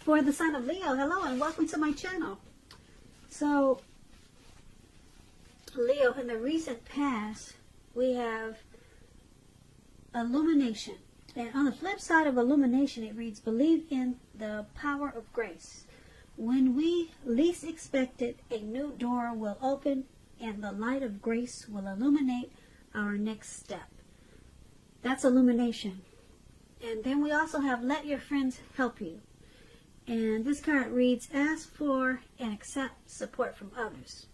For the sign of Leo, hello and welcome to my channel. So, Leo, in the recent past, we have illumination. And on the flip side of illumination, it reads, believe in the power of grace. When we least expect it, a new door will open and the light of grace will illuminate our next step. That's illumination. And then we also have let your friends help you. And this card reads, ask for and accept support from others.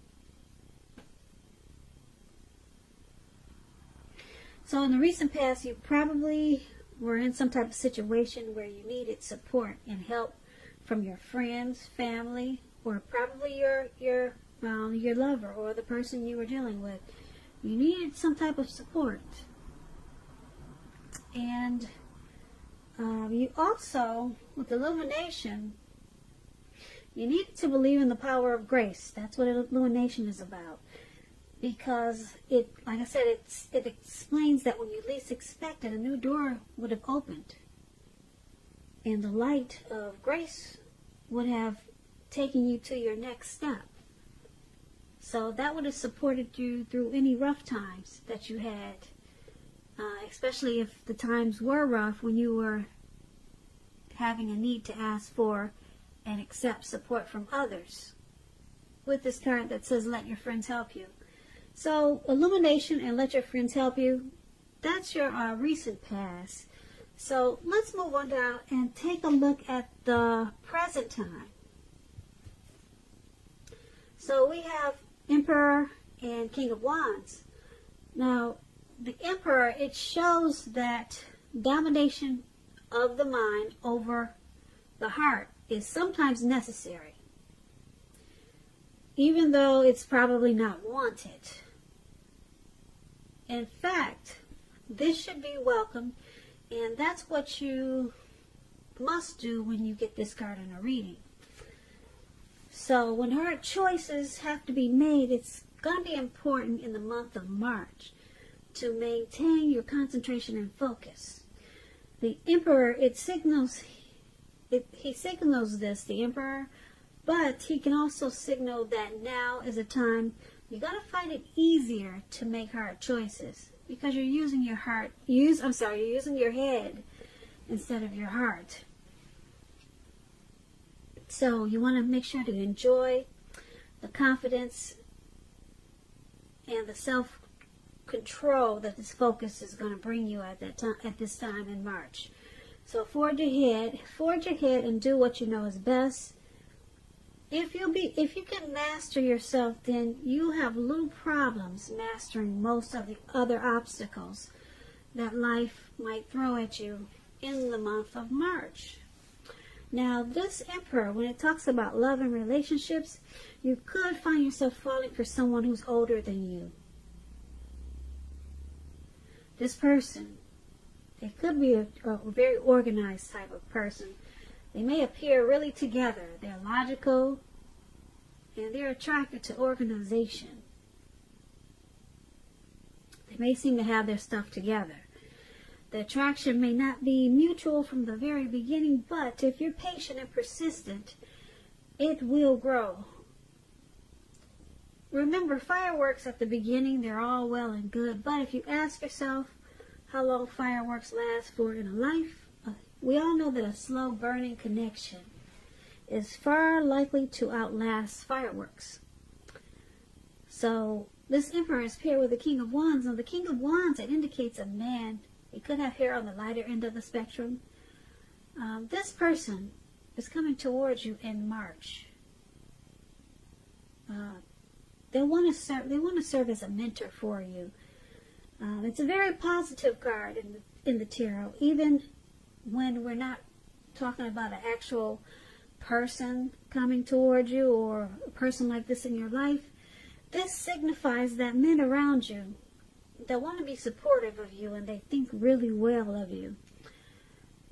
So in the recent past, you probably were in some type of situation where you needed support and help from your friends, family, or probably your lover or the person you were dealing with. You needed some type of support. And you also, with illumination, you need to believe in the power of grace. That's what illumination is about. Because it, like I said, it explains that when you least expect it, a new door would have opened. And the light of grace would have taken you to your next step. So that would have supported you through any rough times that you had. Especially if the times were rough when you were having a need to ask for and accept support from others. With this card that says, let your friends help you. So, illumination and let your friends help you, that's your recent past. So, let's move on down and take a look at the present time. So, we have Emperor and King of Wands. Now, the Emperor, it shows that domination of the mind over the heart is sometimes necessary, even though it's probably not wanted. In fact, this should be welcomed, and that's what you must do when you get this card in a reading. So when hard choices have to be made, it's going to be important in the month of March to maintain your concentration and focus. The Emperor, he signals this, the Emperor, but he can also signal that now is a time you're going to find it easier to make hard choices because you're using your you're using your head instead of your heart. So you want to make sure to enjoy the confidence and the self-control that this focus is going to bring you at this time in March. So forge ahead and do what you know is best. If you can master yourself, then you have little problems mastering most of the other obstacles that life might throw at you in the month of March. Now, this Emperor, when it talks about love and relationships, you could find yourself falling for someone who's older than you. This person, they could be a very organized type of person. They may appear really together. They're logical, and they're attracted to organization. They may seem to have their stuff together. The attraction may not be mutual from the very beginning, but if you're patient and persistent, it will grow. Remember, fireworks at the beginning, they're all well and good, but if you ask yourself how long fireworks last for in a life, we all know that a slow burning connection is far likely to outlast fireworks. So this Emperor is paired with the King of Wands. Now the King of Wands, it indicates a man. He could have hair on the lighter end of the spectrum. This person is coming towards you in March. They want to serve as a mentor for you. It's a very positive card in the tarot, even when we're not talking about an actual person coming towards you or a person like this in your life. This signifies that men around you, they want to be supportive of you and they think really well of you.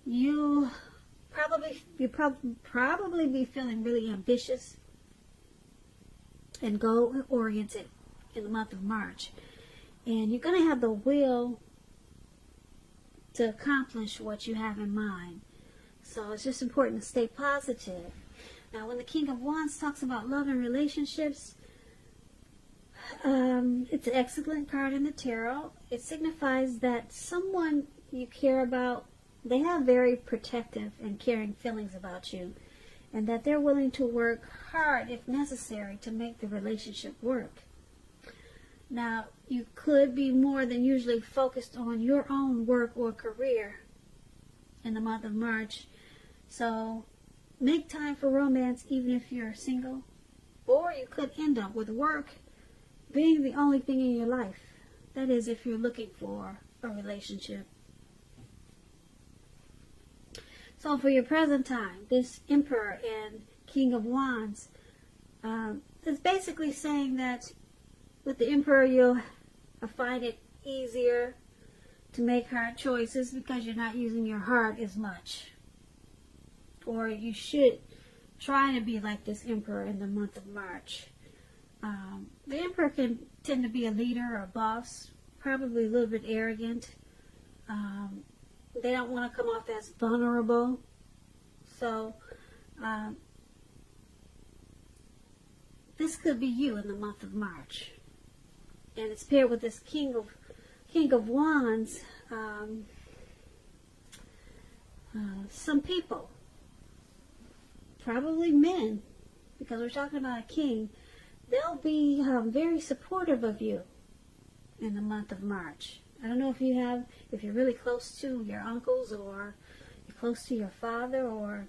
You probably be feeling really ambitious and goal-oriented in the month of March. And you're going to have the will to accomplish what you have in mind. So it's just important to stay positive. Now, when the King of Wands talks about love and relationships, it's an excellent card in the tarot. It signifies that someone you care about, they have very protective and caring feelings about you, and that they're willing to work hard if necessary to make the relationship work. Now, you could be more than usually focused on your own work or career in the month of March. So make time for romance even if you're single. Or you could end up with work being the only thing in your life. That is, if you're looking for a relationship. So for your present time, this Emperor and King of Wands is basically saying that with the Emperor, you'll find it easier to make hard choices because you're not using your heart as much. Or you should try to be like this Emperor in the month of March. The Emperor can tend to be a leader or a boss, probably a little bit arrogant. They don't want to come off as vulnerable. So, this could be you in the month of March. And it's paired with this King of Wands. Some people, probably men, because we're talking about a king, they'll be very supportive of you in the month of March. I don't know if you're really close to your uncles, or you're close to your father, or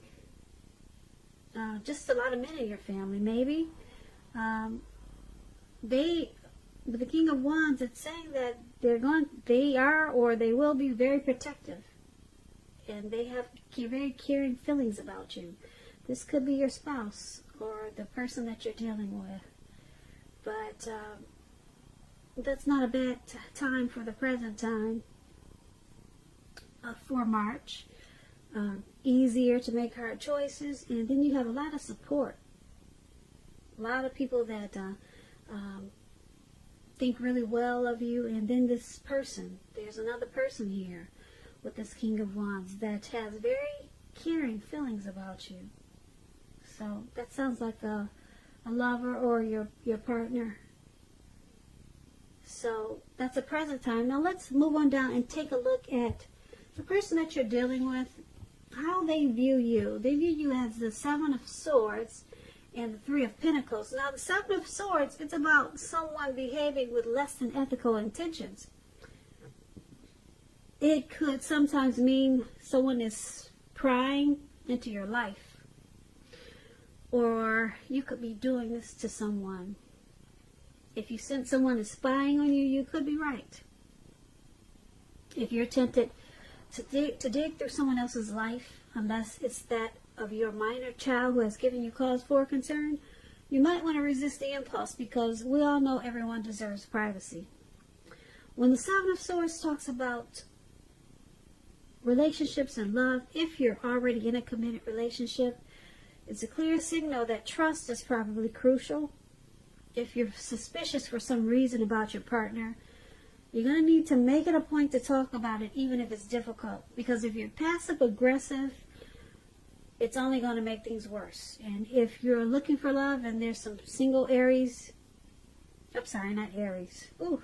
just a lot of men in your family, maybe. With the King of Wands, it's saying that they are or they will be very protective, and they have very caring feelings about you. This could be your spouse or the person that you're dealing with. But that's not a bad time for the present time for March. Easier to make hard choices, and then you have a lot of support. A lot of people that think really well of you, and then this person. There's another person here with this King of Wands that has very caring feelings about you. So that sounds like a lover or your partner. So that's a present time. Now let's move on down and take a look at the person that you're dealing with, how they view you. They view you as the Seven of Swords and the Three of Pentacles. Now the Seven of Swords, it's about someone behaving with less than ethical intentions. It could sometimes mean someone is prying into your life. Or you could be doing this to someone. If you sense someone is spying on you, you could be right. If you're tempted to dig through someone else's life, unless it's that of your minor child who has given you cause for concern, you might want to resist the impulse, because we all know everyone deserves privacy. When the Seven of Swords talks about relationships and love, if you're already in a committed relationship, it's a clear signal that trust is probably crucial. If you're suspicious for some reason about your partner, you're going to need to make it a point to talk about it, even if it's difficult. Because if you're passive-aggressive, it's only going to make things worse. And if you're looking for love and there's some single Aries, I'm sorry, not Aries. Ooh,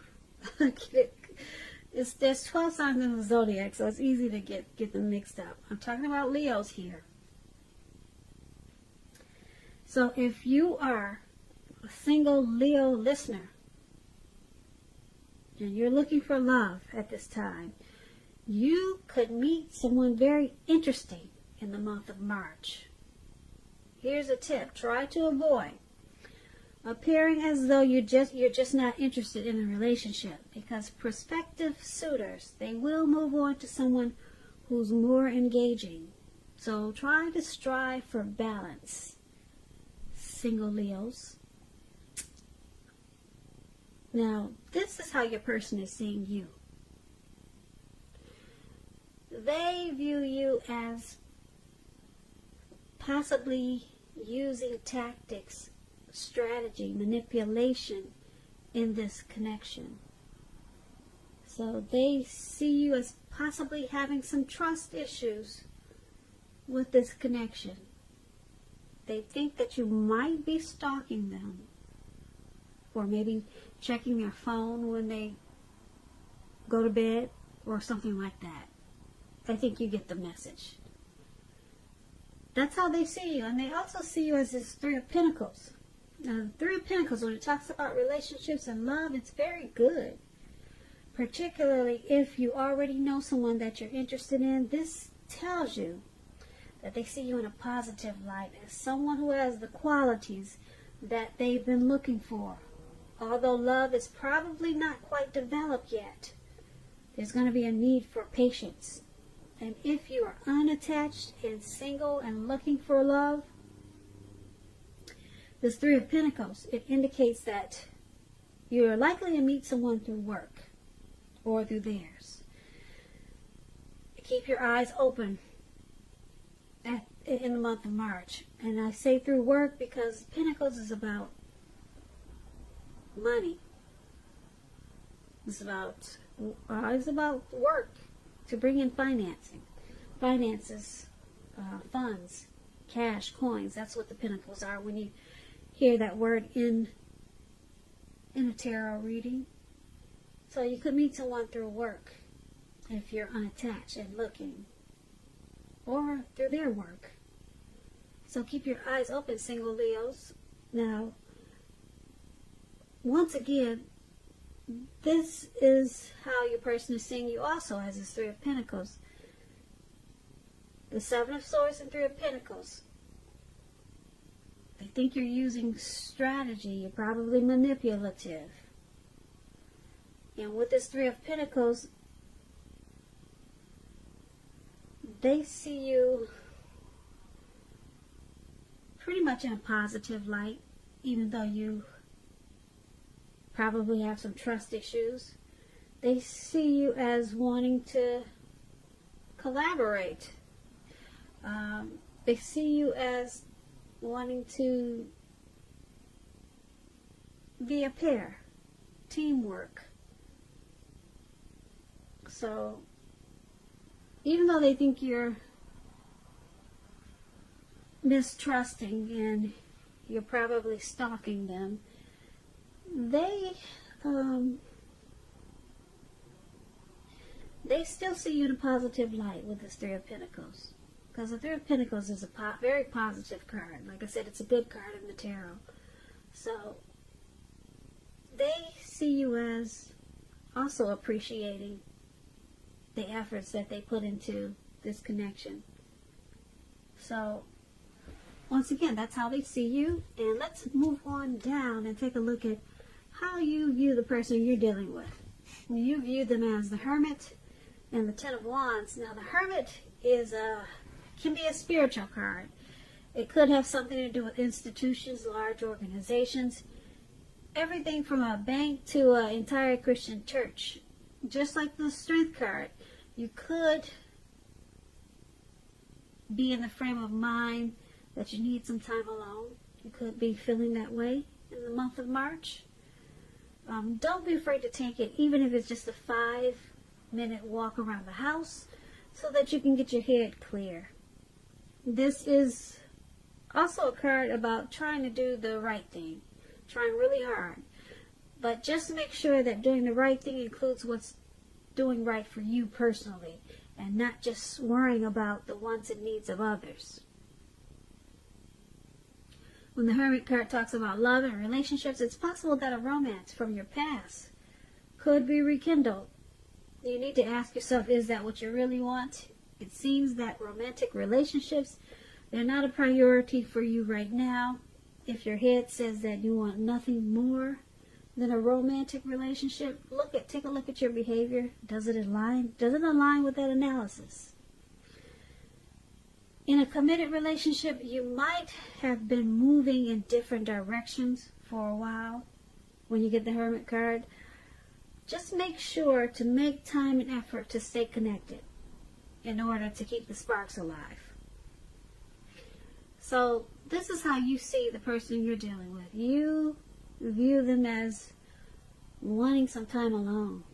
there's 12 signs in the zodiac, so it's easy to get them mixed up. I'm talking about Leos here. So if you are a single Leo listener and you're looking for love at this time, you could meet someone very interesting in the month of March. Here's a tip. Try to avoid appearing as though you're just not interested in a relationship, because prospective suitors, they will move on to someone who's more engaging. So try to strive for balance, single Leos. Now, this is how your person is seeing you. They view you as possibly using tactics, strategy, manipulation in this connection. So they see you as possibly having some trust issues with this connection. They think that you might be stalking them, or maybe checking their phone when they go to bed, or something like that. I think you get the message. That's how they see you. And they also see you as this Three of Pentacles. Now, the Three of Pentacles, when it talks about relationships and love, it's very good. Particularly if you already know someone that you're interested in. This tells you that they see you in a positive light, as someone who has the qualities that they've been looking for. Although love is probably not quite developed yet, there's going to be a need for patience. And if you are unattached and single and looking for love, this Three of Pentacles, it indicates that you're likely to meet someone through work or through theirs. Keep your eyes open in the month of March. And I say through work because Pentacles is about money. It's about work to bring in finances, funds, cash, coins. That's what the Pentacles are when you hear that word in a tarot reading. So you could meet someone through work if you're unattached and looking, or through their work. So keep your eyes open, single Leos. Now, once again, this is how your person is seeing you also, as this Three of Pentacles. The Seven of Swords and Three of Pentacles. They think you're using strategy. You're probably manipulative. And with this Three of Pentacles, they see you pretty much in a positive light, even though you probably have some trust issues. They see you as wanting to collaborate. They see you as wanting to be a pair, teamwork. So, even though they think you're mistrusting and you're probably stalking them, they still see you in a positive light with this Three of Pentacles. Because the Three of Pentacles is a very positive card. Like I said, it's a good card in the tarot. So, they see you as also appreciating the efforts that they put into this connection. So, once again, that's how they see you. And let's move on down and take a look at how you view the person you're dealing with. You view them as the Hermit and the Ten of Wands. Now, the Hermit can be a spiritual card. It could have something to do with institutions, large organizations, everything from a bank to an entire Christian church. Just like the Strength card, you could be in the frame of mind that you need some time alone. You could be feeling that way in the month of March. Don't be afraid to take it, even if it's just a 5-minute walk around the house, so that you can get your head clear. This is also a card about trying to do the right thing, trying really hard. But just make sure that doing the right thing includes what's doing right for you personally, and not just worrying about the wants and needs of others. When the Hermit card talks about love and relationships, it's possible that a romance from your past could be rekindled. You need to ask yourself, is that what you really want? It seems that romantic relationships, they're not a priority for you right now. If your head says that you want nothing more than a romantic relationship, take a look at your behavior. Does it align with that analysis? In a committed relationship, you might have been moving in different directions for a while. When you get the Hermit card, just make sure to make time and effort to stay connected in order to keep the sparks alive. So this is how you see the person you're dealing with. You view them as wanting some time alone.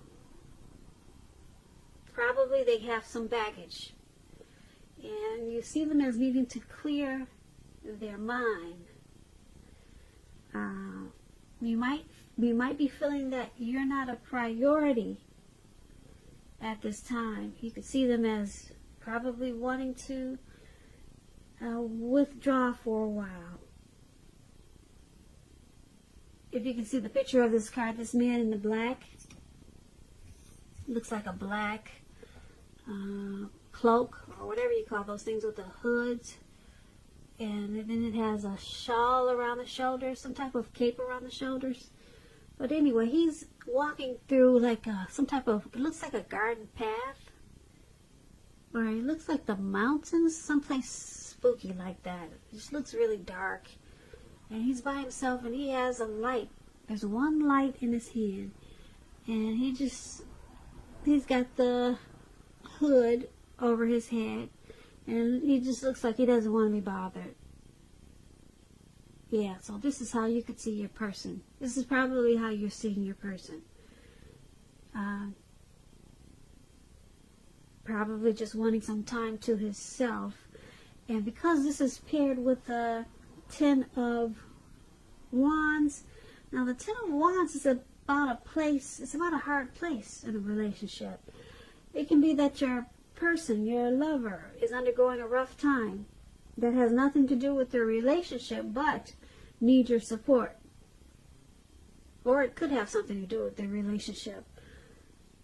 Probably they have some baggage. And you see them as needing to clear their mind. You might be feeling that you're not a priority at this time. You could see them as probably wanting to withdraw for a while. If you can see the picture of this card, this man in the black, looks like a black cloak, or whatever you call those things with the hoods. And then it has a shawl around the shoulders, some type of cape around the shoulders. But anyway, he's walking through like some type of, it looks like a garden path. Or it looks like the mountains, someplace spooky like that. It just looks really dark. And he's by himself and he has a light. There's one light in his hand. And he's got the hood over his head. And he just looks like he doesn't want to be bothered. Yeah, so this is how you could see your person. This is probably how you're seeing your person. Probably just wanting some time to himself. And because this is paired with the Ten of Wands. Now the Ten of Wands is about a place, it's about a hard place in a relationship. It can be that your person, your lover, is undergoing a rough time that has nothing to do with their relationship but needs your support. Or it could have something to do with their relationship.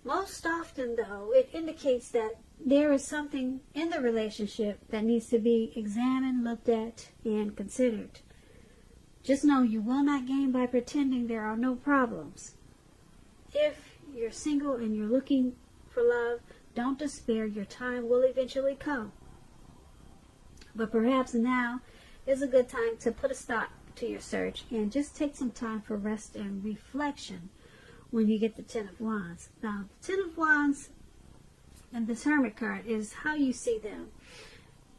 Most often, though, it indicates that there is something in the relationship that needs to be examined, looked at, and considered. Just know you will not gain by pretending there are no problems. If you're single and you're looking for love, don't despair. Your time will eventually come. But perhaps now is a good time to put a stop to your search and just take some time for rest and reflection when you get the Ten of Wands. Now, the Ten of Wands and this Hermit card is how you see them.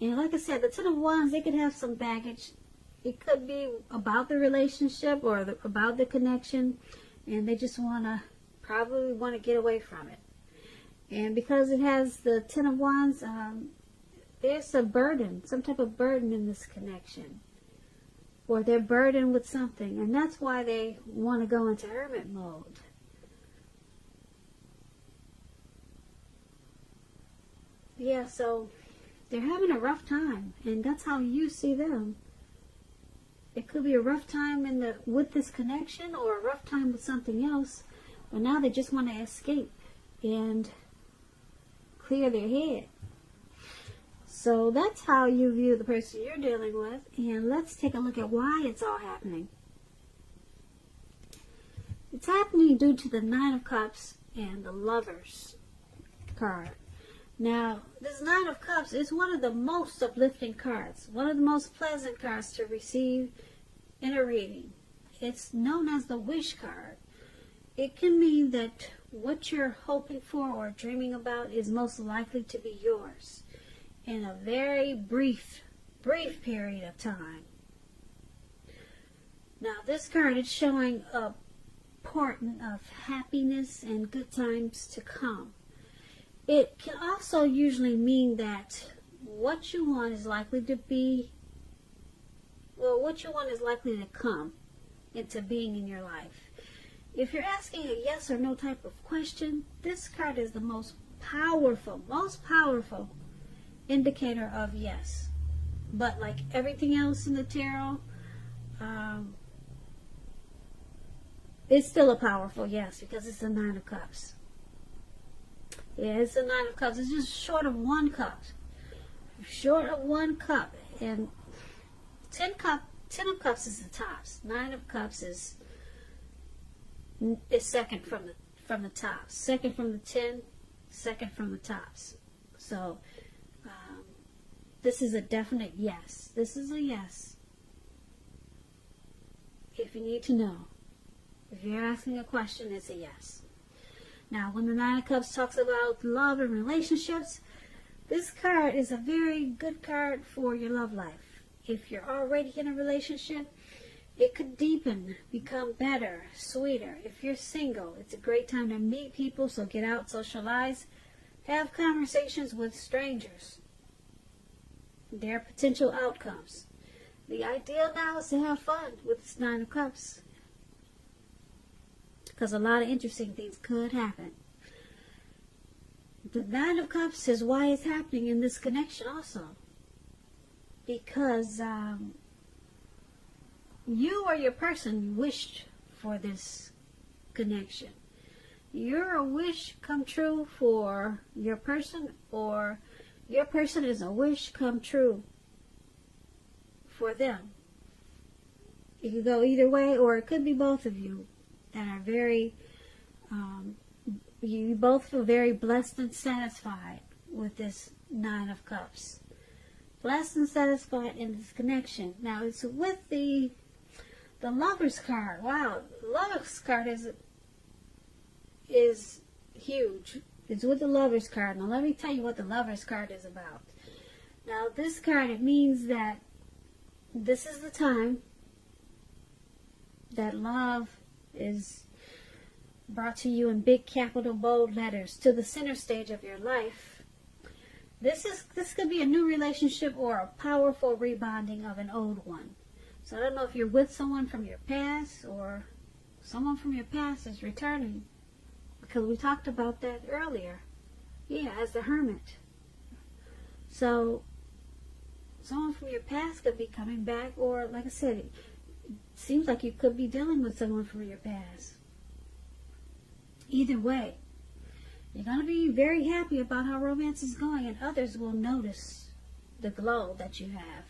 And like I said, the Ten of Wands, they could have some baggage. It could be about the relationship or about the connection, and they just probably want to get away from it. And because it has the Ten of Wands, there's a burden, some type of burden in this connection. Or they're burdened with something, and that's why they want to go into hermit mode. Yeah, so they're having a rough time, and that's how you see them. It could be a rough time with this connection, or a rough time with something else, but now they just want to escape and clear their head. So that's how you view the person you're dealing with, and let's take a look at why it's all happening. It's happening due to the Nine of Cups and the Lovers card. Now, this Nine of Cups is one of the most uplifting cards, one of the most pleasant cards to receive in a reading. It's known as the Wish card. It can mean that what you're hoping for or dreaming about is most likely to be yours in a very brief period of time. Now, this card is showing a portent of happiness and good times to come. It can also usually mean that what you want is likely to come into being in your life. If you're asking a yes or no type of question, this card is the most powerful indicator of yes. But like everything else in the tarot, it's still a powerful yes because it's the Nine of Cups. Yeah, it's the Nine of Cups. It's just short of one cup. Short of one cup. And Ten of Cups is the tops. Nine of Cups is second from the tops. Second from the 10, second from the tops. So this is a definite yes. This is a yes. If you need to know. If you're asking a question, it's a yes. Now, when the Nine of Cups talks about love and relationships, this card is a very good card for your love life. If you're already in a relationship, it could deepen, become better, sweeter. If you're single, it's a great time to meet people, so get out, socialize, have conversations with strangers. their potential outcomes. The ideal now is to have fun with this Nine of Cups, because a lot of interesting things could happen. The Nine of Cups is why it's happening in this connection also. Because you or your person wished for this connection. You're a wish come true for your person, or your person is a wish come true for them. It could go either way, or it could be both of you that are very, you both feel very blessed and satisfied with this Nine of Cups. Blessed and satisfied in this connection. Now it's with the Lover's card. Wow, the Lover's card is huge. It's with the Lover's card. Now let me tell you what the Lover's card is about. Now this card, it means that this is the time that love is brought to you in big capital bold letters to the center stage of your life. This could be a new relationship or a powerful rebonding of an old one. So I don't know if you're with someone from your past, or someone from your past is returning, because we talked about that earlier. Yeah, as the Hermit. So someone from your past could be coming back, or like I said, it seems like you could be dealing with someone from your past. Either way, you're going to be very happy about how romance is going, and others will notice the glow that you have.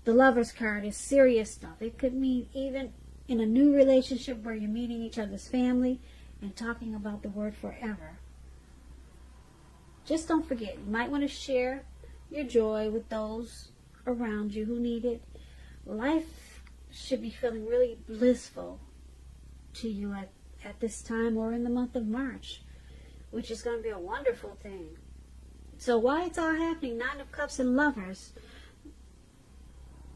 The Lover's card is serious stuff. It could mean even in a new relationship where you're meeting each other's family and talking about the word forever. Just don't forget, you might want to share your joy with those around you who need it. Life should be feeling really blissful to you at this time, or in the month of March, which is going to be a wonderful thing. So why it's all happening, Nine of Cups and Lovers,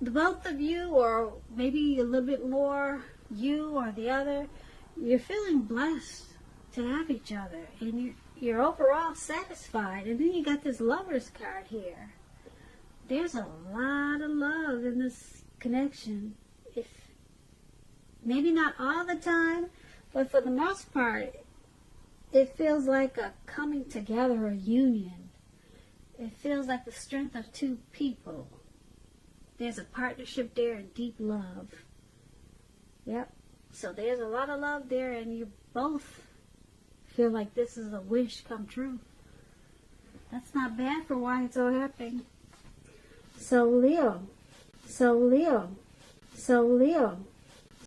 the both of you, or maybe a little bit more you or the other, you're feeling blessed to have each other, and you're overall satisfied. And then you got this Lover's card here. There's a lot of love in this connection. If maybe not all the time, but for the most part, it feels like a coming together, a union. It feels like the strength of two people. There's a partnership there and deep love. Yep. So there's a lot of love there, and you both feel like this is a wish come true. That's not bad for why it's all happening. So Leo.